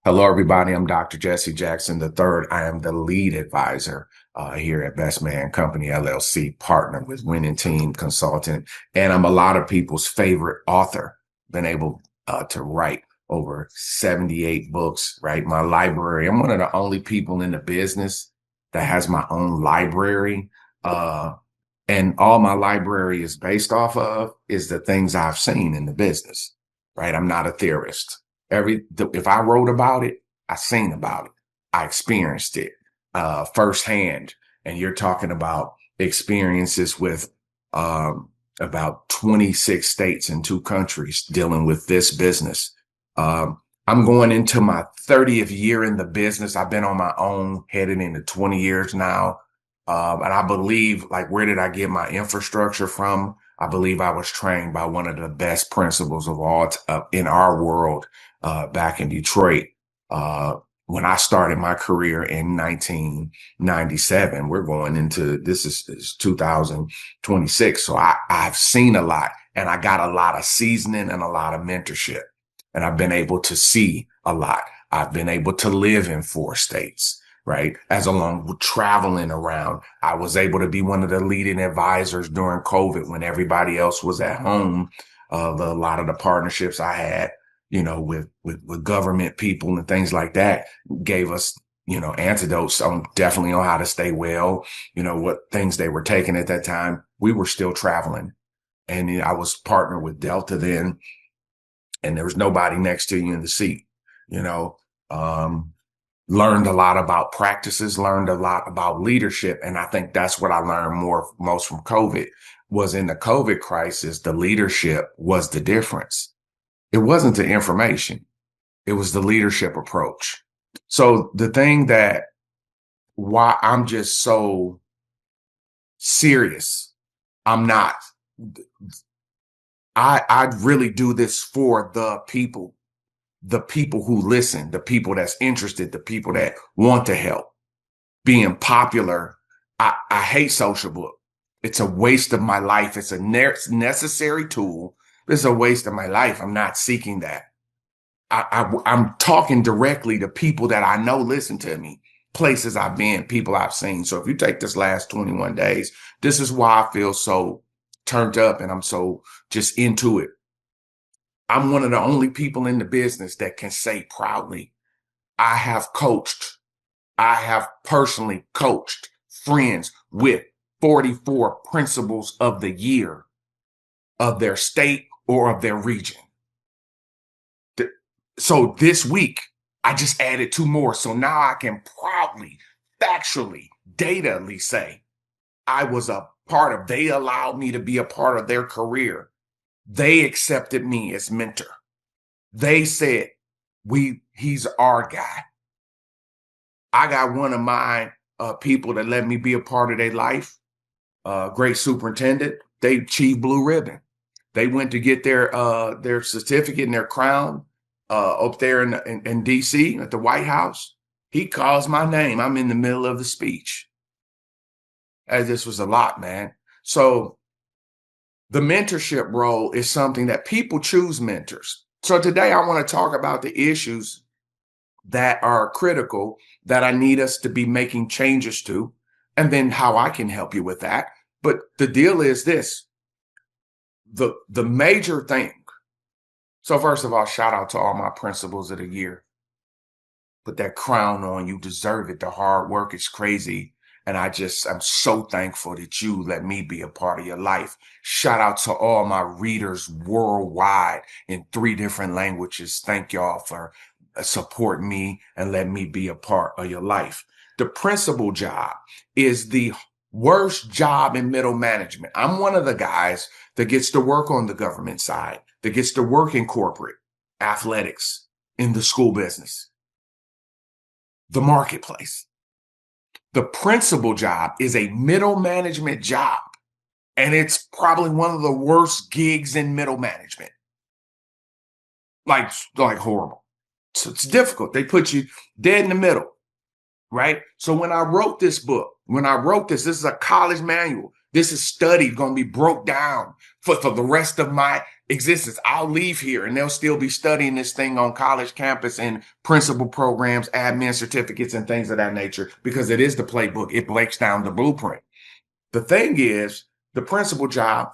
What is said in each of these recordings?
Hello, everybody. I'm Dr. Jesse Jackson III. I am the lead advisor here at Best Man Company LLC, partner with Winning Team Consultant, and I'm a lot of people's favorite author. Been able to write over 78 books, right? My library. I'm one of the only people in the business that has my own library. And all my library is based off of is the things I've seen in the business, right? I'm not a theorist. If I wrote about it, I seen about it. I experienced it firsthand. And you're talking about experiences with about 26 states and 2 countries dealing with this business. I'm going into my 30th year in the business. I've been on my own, headed into 20 years now. And I believe, like, where did I get my infrastructure from? I believe I was trained by one of the best principals of all in our world back in Detroit. When I started my career in 1997, we're going into this is 2026. So I've seen a lot, and I got a lot of seasoning and a lot of mentorship, and I've been able to see a lot. I've been able to live in 4 states. Right. As along with traveling around, I was able to be one of the leading advisors during COVID when everybody else was at home. A lot of the partnerships I had, with government people and things like that gave us, antidotes definitely on how to stay well, what things they were taking at that time. We were still traveling, and I was partnered with Delta then, and there was nobody next to you in the seat, learned a lot about practices, learned a lot about leadership. And I think that's what I learned most from COVID was in the COVID crisis, the leadership was the difference. It wasn't the information. It was the leadership approach. So the thing that why I'm just so serious, I'm not, I really do this for the people who listen, the people that's interested, the people that want to help. Being popular, I hate social book. It's a waste of my life. It's a necessary tool. It's a waste of my life. I'm not seeking that. I'm talking directly to people that I know listen to me, places I've been, people I've seen. So if you take this last 21 days, this is why I feel so turned up and I'm so just into it. I'm one of the only people in the business that can say proudly, I have personally coached friends with 44 principals of the year of their state or of their region. So this week, I just added 2 more. So now I can proudly, factually, datally say I was they allowed me to be a part of their career. They accepted me as mentor. They said, he's our guy. I got one of my people that let me be a part of their life. Great superintendent. They achieved blue ribbon. They went to get their certificate and their crown up there in DC at the White House. He calls my name. I'm in the middle of the speech. As this was a lot, man. So the mentorship role is something that people choose mentors. So today I want to talk about the issues that are critical that I need us to be making changes to, and then how I can help you with that. But the deal is this, the major thing. So first of all, shout out to all my principals of the year. Put that crown on, you deserve it. The hard work is crazy. And I'm so thankful that you let me be a part of your life. Shout out to all my readers worldwide in 3 different languages. Thank y'all for supporting me and letting me be a part of your life. The principal job is the worst job in middle management. I'm one of the guys that gets to work on the government side, that gets to work in corporate, athletics, in the school business, the marketplace. The principal job is a middle management job, and it's probably one of the worst gigs in middle management. Like horrible. So it's difficult. They put you dead in the middle, right? So when I wrote this book, this is a college manual. This is studied, going to be broke down for the rest of my existence. I'll leave here and they'll still be studying this thing on college campus in principal programs, admin certificates, and things of that nature, because it is the playbook. It breaks down the blueprint. The thing is, the principal job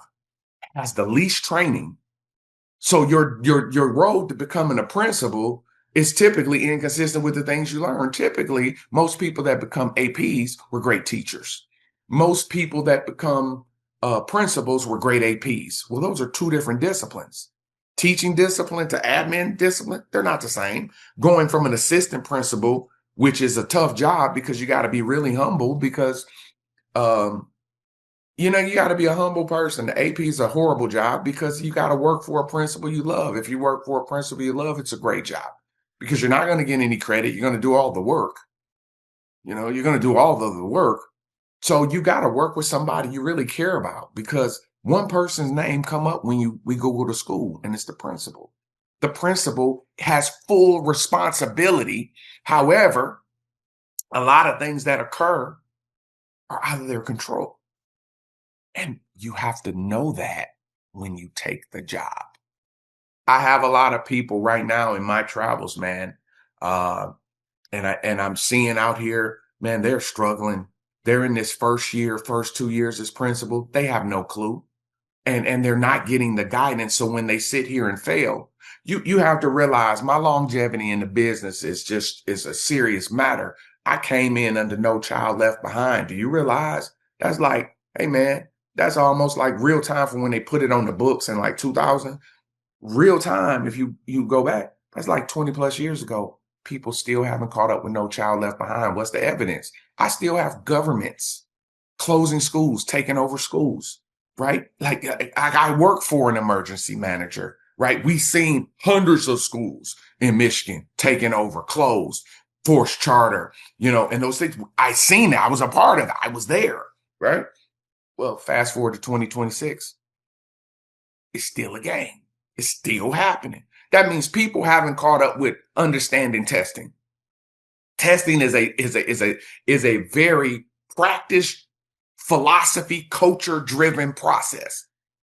has the least training. So your road to becoming a principal is typically inconsistent with the things you learn. Typically, most people that become APs were great teachers. Most people that become principals were great APs. Well, those are two different disciplines. Teaching discipline to admin discipline, they're not the same. Going from an assistant principal, which is a tough job because you got to be really humble because um, you got to be a humble person. The AP is a horrible job because you got to work for a principal you love. If you work for a principal you love, it's a great job because you're not going to get any credit. You're going to do all the work. You're going to do all of the work. So you got to work with somebody you really care about, because one person's name come up when we Google the school, and it's the principal. The principal has full responsibility. However, a lot of things that occur are out of their control. And you have to know that when you take the job. I have a lot of people right now in my travels, man. And I'm seeing out here, man, they're struggling. They're in this first 2 years as principal. They have no clue. And they're not getting the guidance. So when they sit here and fail, you have to realize my longevity in the business is a serious matter. I came in under No Child Left Behind. Do you realize that's like, hey man, that's almost like real time from when they put it on the books in like 2000. Real time, if you go back, that's like 20 plus years ago. People still haven't caught up with No Child Left Behind. What's the evidence? I still have governments closing schools, taking over schools, right? Like I work for an emergency manager, right? We've seen hundreds of schools in Michigan taken over, closed, forced charter, and those things. I seen that. I was a part of it. I was there, right? Well, fast forward to 2026, it's still a game. It's still happening. That means people haven't caught up with understanding testing. Testing is a very practice, philosophy, culture driven process.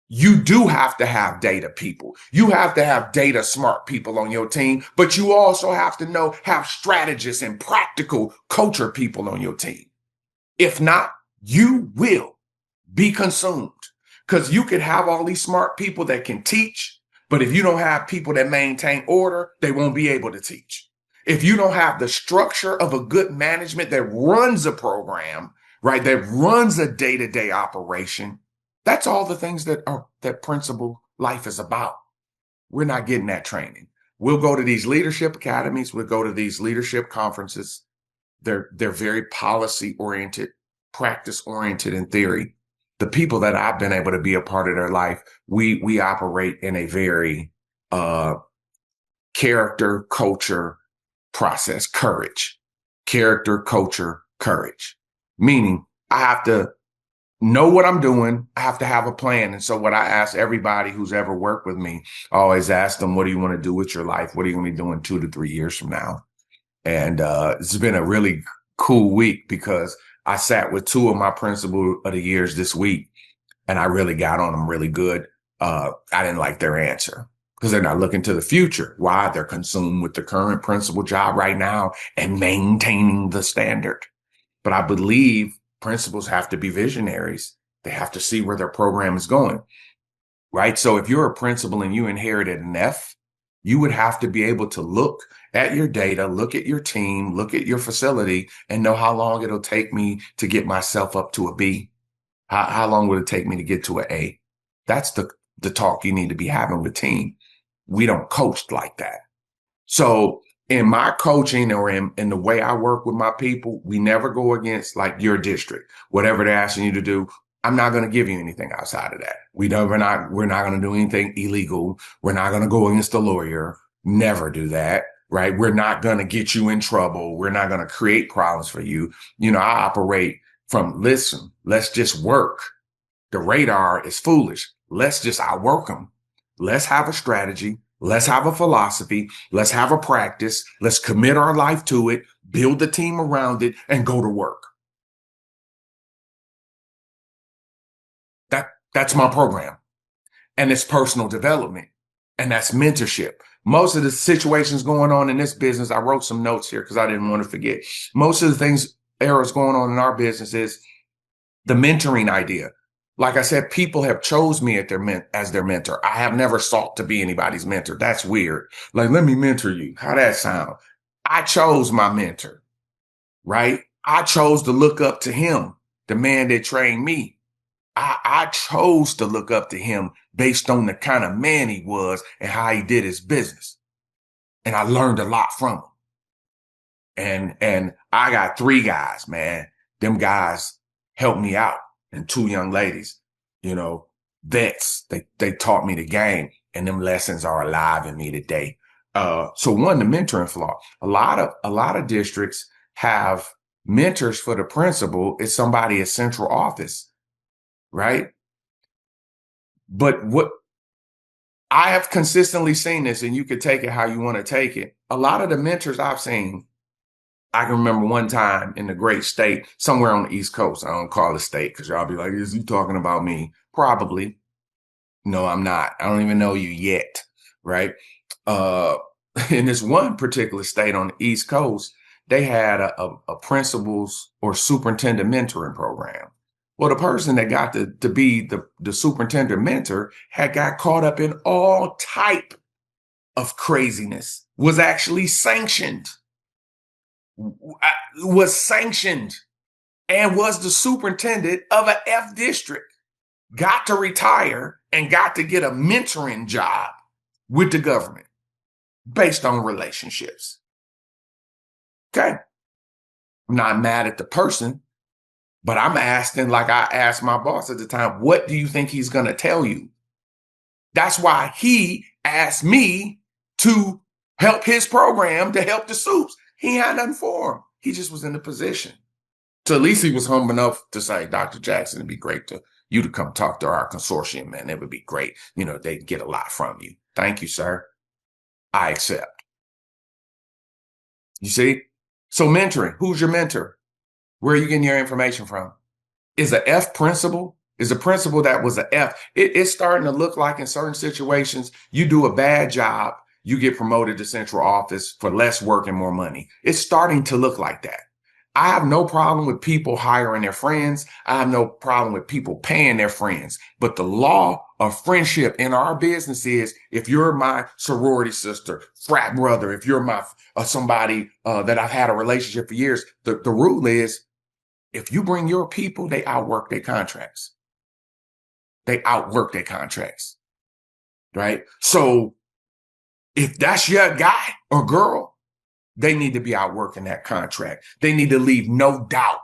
You do have to have data people. You have to have data smart people on your team, but you also have to have strategists and practical culture people on your team. If not, you will be consumed, because you can have all these smart people that can teach, but if you don't have people that maintain order, they won't be able to teach. If you don't have the structure of a good management that runs a program, right, that runs a day-to-day operation, that's all the things that principal life is about. We're not getting that training. We'll go to these leadership academies. We'll go to these leadership conferences. They're very policy oriented, practice oriented in theory. The people that I've been able to be a part of their life, we operate in a very character, culture, process, character, culture, courage. Meaning I have to know what I'm doing. I have to have a plan. And so what I ask everybody who's ever worked with me, I always ask them, what do you want to do with your life? What are you going to be doing 2 to 3 years from now? And it's been a really cool week because I sat with 2 of my principal of the years this week, and I really got on them really good. I didn't like their answer because they're not looking to the future. Why? They're consumed with the current principal job right now and maintaining the standard. But I believe principals have to be visionaries. They have to see where their program is going, right? So if you're a principal and you inherited an F, you would have to be able to look at your data, look at your team, look at your facility, and know how long it'll take me to get myself up to a B. How long would it take me to get to an A? That's the talk you need to be having with team. We don't coach like that. So in my coaching or in the way I work with my people, we never go against like your district, whatever they're asking you to do. I'm not going to give you anything outside of that. We're not going to do anything illegal. We're not going to go against the lawyer. Never do that, right? We're not going to get you in trouble. We're not going to create problems for you. I operate from, listen, let's just work. The radar is foolish. Let's just outwork them. Let's have a strategy. Let's have a philosophy. Let's have a practice. Let's commit our life to it, build the team around it, and go to work. That's my program. and it's personal development, and that's mentorship. Most of the situations going on in this business, I wrote some notes here because I didn't want to forget. Most of the things, errors going on in our business is the mentoring idea. Like I said, people have chose me as their mentor. I have never sought to be anybody's mentor. That's weird. Like, let me mentor you. How that sound? I chose my mentor, right? I chose to look up to him, the man that trained me. I chose to look up to him based on the kind of man he was and how he did his business. And I learned a lot from him. And I got 3 guys, man. Them guys helped me out, and 2 young ladies, vets. They taught me the game, and them lessons are alive in me today. So one, the mentoring flaw. A lot of districts have mentors for the principal. It's somebody at central office, right? But what I have consistently seen this, and you could take it how you want to take it. A lot of the mentors I've seen, I can remember one time in the great state, somewhere on the East Coast. I don't call it state because y'all be like, is you talking about me? Probably. No, I'm not. I don't even know you yet, right? In this one particular state on the East Coast, they had a principal's or superintendent mentoring program. Well, the person that got to be the superintendent mentor had got caught up in all type of craziness, was actually sanctioned, and was the superintendent of an F district, got to retire and got to get a mentoring job with the government based on relationships. Okay. I'm not mad at the person, but I'm asking, like I asked my boss at the time, what do you think he's going to tell you? That's why he asked me to help his program, to help the soups. He had nothing for him. He just was in the position. So at least he was humble enough to say, Dr. Jackson, it'd be great to you to come talk to our consortium, man. It would be great. They'd get a lot from you. Thank you, sir. I accept. You see? So mentoring, who's your mentor? Where are you getting your information from? Is a F principal? Is a principal that was a F? It's starting to look like in certain situations, you do a bad job, you get promoted to central office for less work and more money. It's starting to look like that. I have no problem with people hiring their friends. I have no problem with people paying their friends. But the law of friendship in our business is, if you're my sorority sister, frat brother, if you're my somebody that I've had a relationship for years, the rule is, if you bring your people, they outwork their contracts. They outwork their contracts, right? So if that's your guy or girl, they need to be outworking that contract. They need to leave no doubt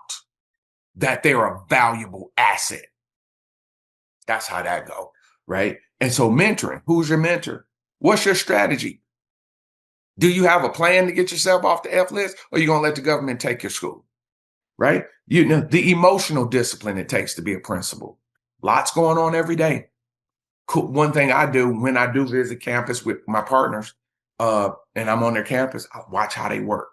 that they're a valuable asset. That's how that go, right? And so mentoring, who's your mentor? What's your strategy? Do you have a plan to get yourself off the F list, or are you going to let the government take your school, right? The emotional discipline it takes to be a principal. Lots going on every day. Cool. One thing I do when I do visit campus with my partners, and I'm on their campus, I watch how they work.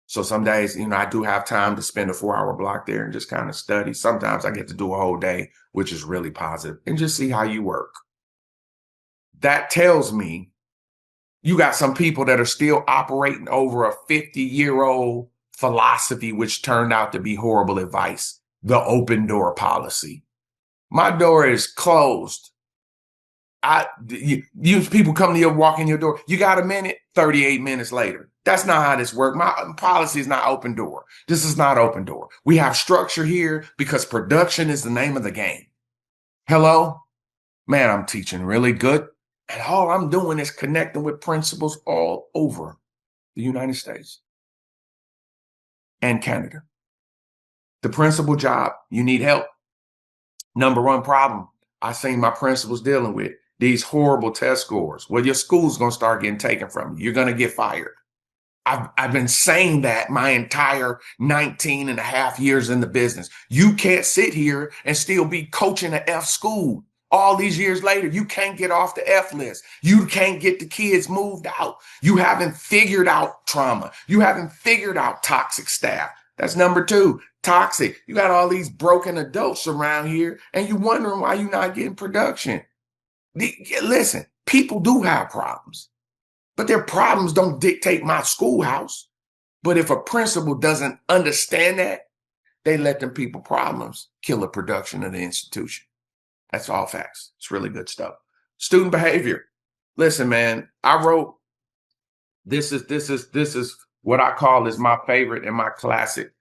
So some days, I do have time to spend a 4-hour block there and just kind of study. Sometimes I get to do a whole day, which is really positive, and just see how you work. That tells me you got some people that are still operating over a 50-year-old philosophy, which turned out to be horrible advice. The open door policy. My door is closed. You people come to your walk in your door. You got a minute, 38 minutes later. That's not how this works. My policy is not open door. This is not open door. We have structure here because production is the name of the game. Hello? Man, I'm teaching really good. And all I'm doing is connecting with principals all over the United States and Canada. The principal job, you need help. Number one problem I seen my principals dealing with, these horrible test scores. Well, your school's going to start getting taken from you. You're going to get fired. I've been saying that my entire 19 and a half years in the business. You can't sit here and still be coaching an F school. All these years later, you can't get off the F list. You can't get the kids moved out. You haven't figured out trauma. You haven't figured out toxic staff. That's number 2, toxic. You got all these broken adults around here and you're wondering why you're not getting production. Listen, people do have problems, but their problems don't dictate my schoolhouse. But if a principal doesn't understand that, they let them people problems kill the production of the institution. That's all facts. It's really good stuff. Student behavior. Listen, man, I wrote this is what I call is my favorite and my classic.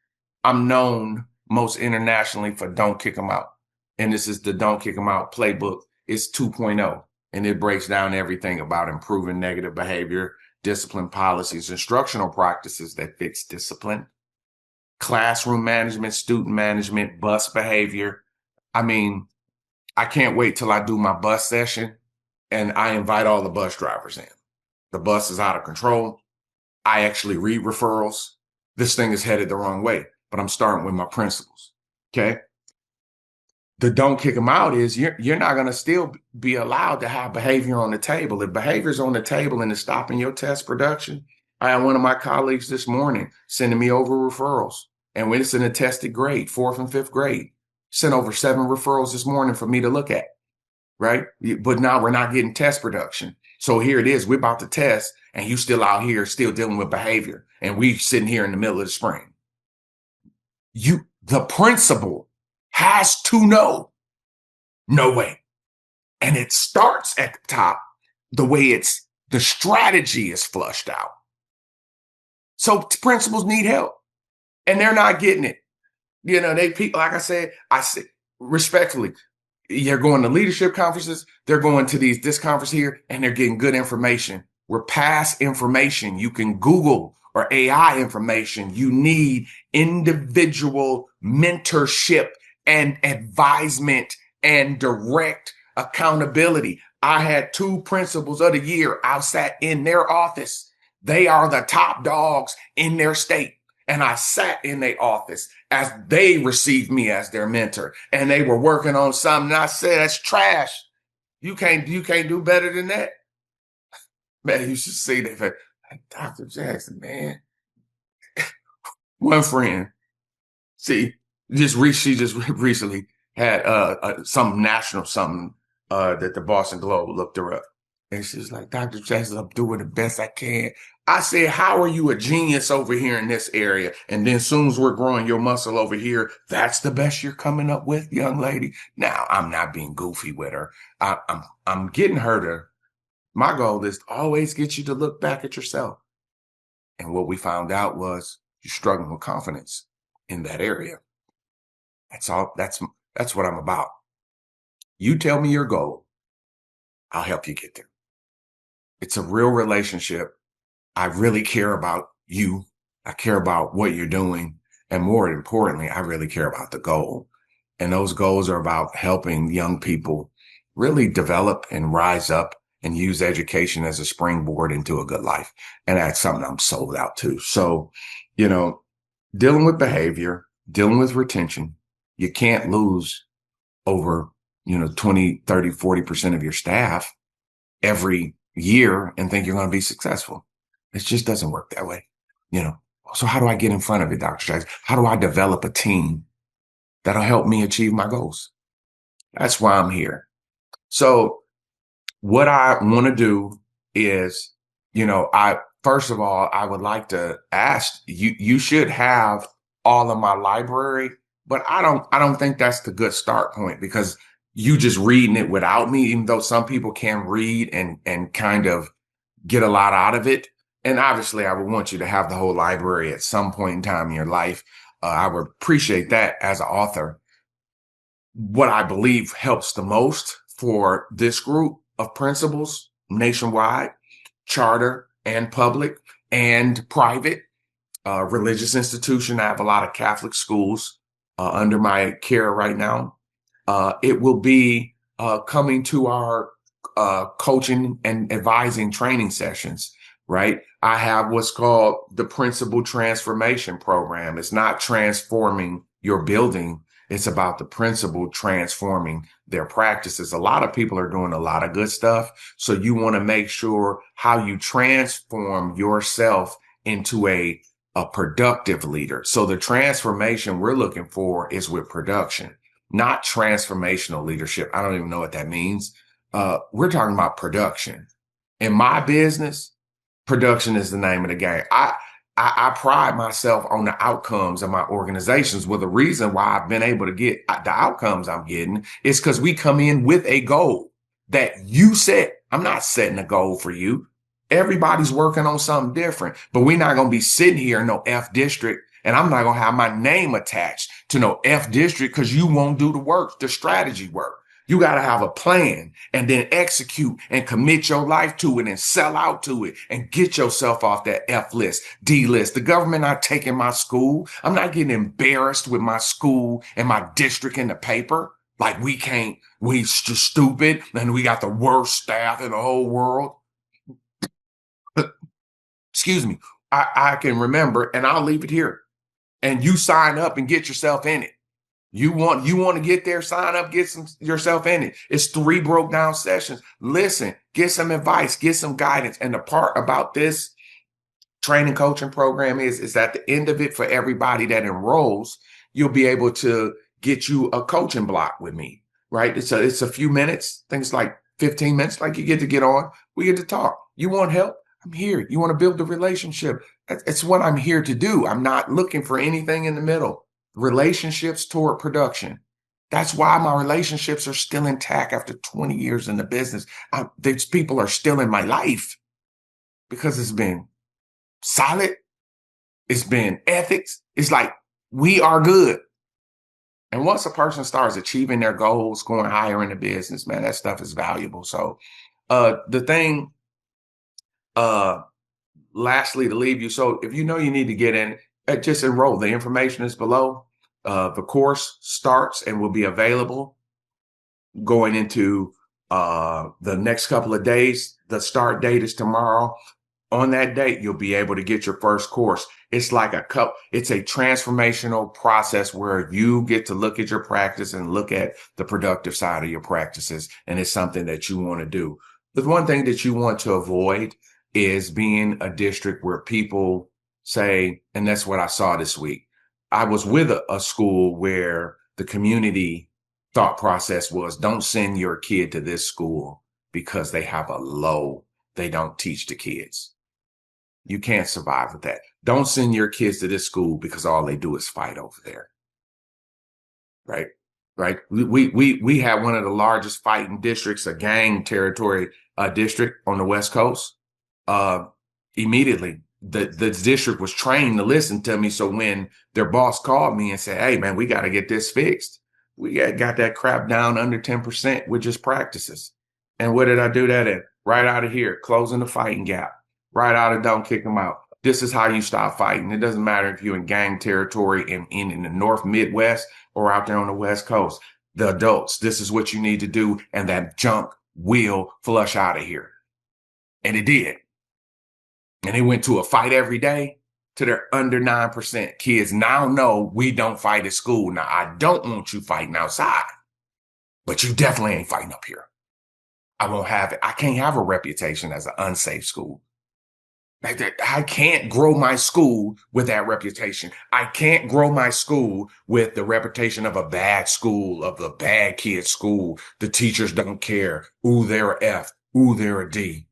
I'm known most internationally for Don't Kick 'em Out. And this is the Don't Kick 'em Out playbook. It's 2.0. And it breaks down everything about improving negative behavior, discipline policies, instructional practices that fix discipline, classroom management, student management, bus behavior. I mean, I can't wait till I do my bus session and I invite all the bus drivers in. The bus is out of control. I actually read referrals. This thing is headed the wrong way, but I'm starting with my principles. Okay. The don't kick them out is you're not going to still be allowed to have behavior on the table. If behavior's on the table and it's stopping your test production, I had one of my colleagues this morning sending me over referrals. And when it's an attested grade, 4th and 5th grade, sent over 7 referrals this morning for me to look at, right? But now we're not getting test production. So here it is, we're about to test and you still out here still dealing with behavior. And we sitting here in the middle of the spring. The principal has to know, no way. And it starts at the top, the way the strategy is flushed out. So principals need help and they're not getting it. You know, people, like I said respectfully, they're going to leadership conferences. They're going to this conference here and they're getting good information. We're past information. You can Google or AI information. You need individual mentorship and advisement and direct accountability. I had 2 principals of the year. I sat in their office. They are the top dogs in their state. And I sat in their office as they received me as their mentor and they were working on something. And I said, that's trash. You can't do better than that. Man, you should see that. Dr. Jackson, man. One friend, she just recently had some national something that the Boston Globe looked her up. And she's like, Dr. Jackson, I'm doing the best I can. I said, how are you a genius over here in this area? And then as soon as we're growing your muscle over here, that's the best you're coming up with, young lady. Now, I'm not being goofy with her. I'm getting her to, my goal is to always get you to look back at yourself. And what we found out was you're struggling with confidence in that area. That's all. That's what I'm about. You tell me your goal. I'll help you get there. It's a real relationship. I really care about you. I care about what you're doing. And more importantly, I really care about the goal. And those goals are about helping young people really develop and rise up and use education as a springboard into a good life. And that's something I'm sold out to. So, dealing with behavior, dealing with retention, you can't lose over, 20, 30, 40% of your staff every year and think you're going to be successful. It just doesn't work that way. So how do I get in front of it, Dr. Jackson? How do I develop a team that'll help me achieve my goals? That's why I'm here. So what I want to do is, first of all, I would like to ask you should have all of my library, but I don't think that's the good start point because you just reading it without me, even though some people can read and kind of get a lot out of it. And obviously I would want you to have the whole library at some point in time in your life. I would appreciate that as an author. What I believe helps the most for this group of principals nationwide, charter and public and private, religious institution. I have a lot of Catholic schools under my care right now. It will be coming to our coaching and advising training sessions, right? I have what's called the Principal Transformation Program. It's not transforming your building. It's about the principal transforming their practices. A lot of people are doing a lot of good stuff. So you want to make sure how you transform yourself into a productive leader. So the transformation we're looking for is with production, not transformational leadership. I don't even know what that means. We're talking about production. In my business, production is the name of the game. I pride myself on the outcomes of my organizations. Well, the reason why I've been able to get the outcomes I'm getting is because we come in with a goal that you set. I'm not setting a goal for you. Everybody's working on something different, but we're not going to be sitting here in no F district, and I'm not going to have my name attached to no F district because you won't do the work, the strategy work. You got to have a plan and then execute and commit your life to it and sell out to it and get yourself off that F list, D list. The government not taking my school. I'm not getting embarrassed with my school and my district in the paper. Like we just stupid and we got the worst staff in the whole world. Excuse me. I can remember, and I'll leave it here. And you sign up and get yourself in it. You want to get there, sign up, yourself in it. It's 3 broke down sessions. Listen, get some advice, get some guidance. And the part about this training coaching program is at the end of it, for everybody that enrolls, you'll be able to get you a coaching block with me, right? It's a few minutes, things like 15 minutes, like you get to get on. We get to talk. You want help? I'm here. You want to build a relationship? It's what I'm here to do. I'm not looking for anything in the middle. Relationships toward production. That's why my relationships are still intact after 20 years in the business. These people are still in my life because it's been solid. It's been ethics. It's like we are good. And once a person starts achieving their goals, going higher in the business, man, that stuff is valuable. So the thing, lastly, to leave you. So if you know you need to get in, just enroll. The information is below. The course starts and will be available going into the next couple of days. The start date is tomorrow. On that date, you'll be able to get your first course. It's like it's a transformational process where you get to look at your practice and look at the productive side of your practices. And it's something that you want to do. The one thing that you want to avoid is being a district where people say, and that's what I saw this week. I was with a school where the community thought process was, don't send your kid to this school because they don't teach the kids. You can't survive with that. Don't send your kids to this school because all they do is fight over there. Right? Right? We have one of the largest fighting districts, a gang territory district on the West Coast. Immediately, the district was trained to listen to me. So when their boss called me and said, hey, man, we got to get this fixed. We got that crap down under 10% with just practices. And what did I do that in? Right out of here, closing the fighting gap. Right out of don't kick them out. This is how you stop fighting. It doesn't matter if you're in gang territory in the North Midwest or out there on the West Coast. The adults, this is what you need to do. And that junk will flush out of here. And it did. And they went to a fight every day to their under 9%. Kids now know we don't fight at school. Now, I don't want you fighting outside, but you definitely ain't fighting up here. I won't have it. I can't have a reputation as an unsafe school. I can't grow my school with that reputation. I can't grow my school with the reputation of a bad school, of the bad kid school. The teachers don't care. Ooh, they're a F. Ooh, they're a D.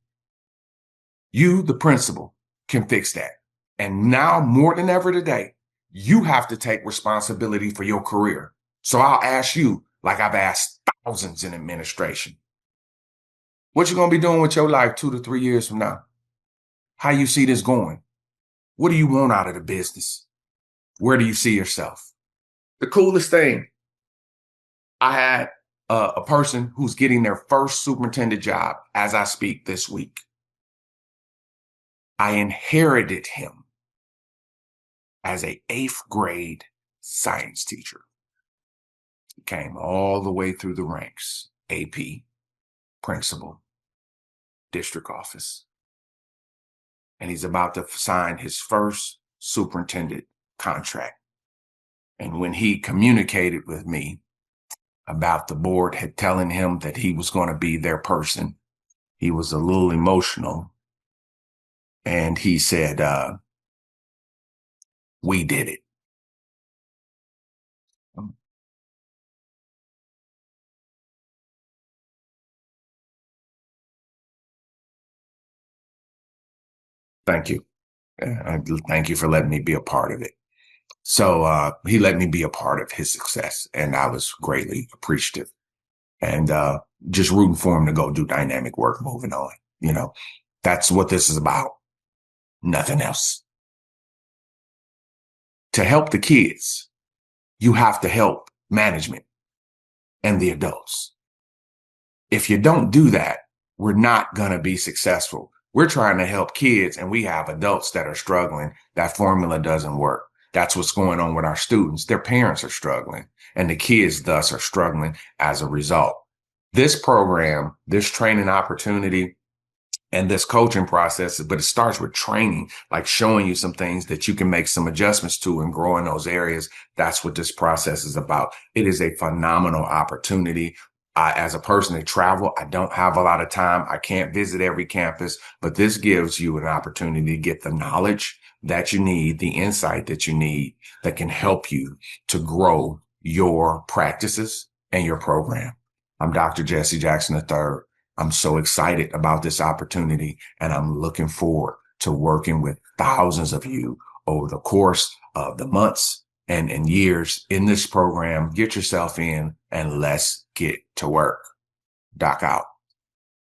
You, the principal, can fix that. And now more than ever today, you have to take responsibility for your career. So I'll ask you, like I've asked thousands in administration, what you going to be doing with your life 2 to 3 years from now? How you see this going? What do you want out of the business? Where do you see yourself? The coolest thing, I had a person who's getting their first superintendent job as I speak this week. I inherited him as a 8th grade science teacher. He came all the way through the ranks, AP, principal, district office. And he's about to sign his first superintendent contract. And when he communicated with me about the board had telling him that he was going to be their person, he was a little emotional. And he said, we did it. Thank you. Thank you for letting me be a part of it. So he let me be a part of his success, and I was greatly appreciative. And just rooting for him to go do dynamic work moving on. You know, that's what this is about. Nothing else. To help the kids, you have to help management and the adults. If you don't do that, we're not going to be successful. We're trying to help kids, and we have adults that are struggling. That formula doesn't work. That's what's going on with our students. Their parents are struggling, and the kids thus are struggling as a result. This program, this training opportunity, and this coaching process, but it starts with training, like showing you some things that you can make some adjustments to and grow in those areas. That's what this process is about. It is a phenomenal opportunity. As a person that travel, I don't have a lot of time. I can't visit every campus, but this gives you an opportunity to get the knowledge that you need, the insight that you need that can help you to grow your practices and your program. I'm Dr. Jesse Jackson III. I'm so excited about this opportunity, and I'm looking forward to working with thousands of you over the course of the months and years in this program. Get yourself in and let's get to work. Doc out.